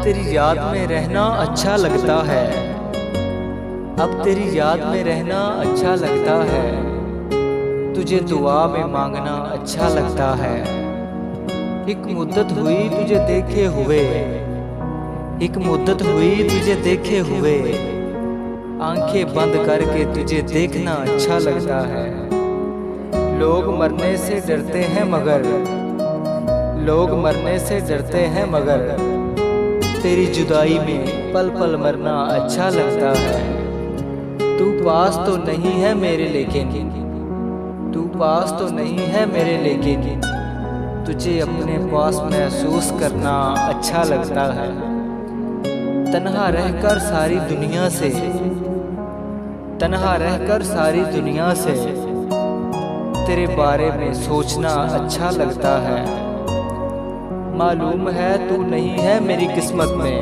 तेरी याद में रहना अच्छा लगता है, अब तेरी याद में रहना अच्छा लगता है, तुझे दुआ में मांगना अच्छा लगता है। एक मुद्दत हुई तुझे देखे हुए, एक मुद्दत हुई तुझे देखे हुए, आंखें बंद करके तुझे देखना अच्छा लगता है। लोग मरने से डरते हैं मगर, लोग मरने से डरते हैं मगर, तेरी जुदाई में पल पल मरना अच्छा लगता है। तू पास तो नहीं है मेरे लेकिन, तू पास तो नहीं है मेरे लेकिन, तुझे अपने पास महसूस करना अच्छा लगता है। तन्हा रहकर सारी दुनिया से, तन्हा रहकर सारी दुनिया से, तेरे बारे में सोचना अच्छा लगता है। मालूम है तू नहीं है मेरी किस्मत में,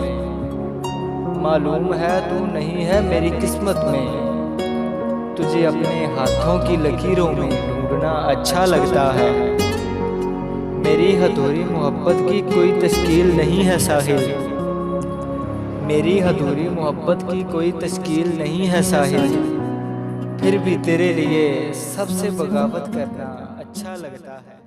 मालूम है तू नहीं है मेरी किस्मत में, तुझे अपने हाथों की लकीरों में ढूंढना अच्छा लगता है। मेरी अधूरी मोहब्बत की कोई तश्कील नहीं है साहिल, मेरी अधूरी मोहब्बत की कोई तश्कील नहीं है साहिल, फिर भी तेरे लिए सबसे बगावत करना अच्छा लगता है।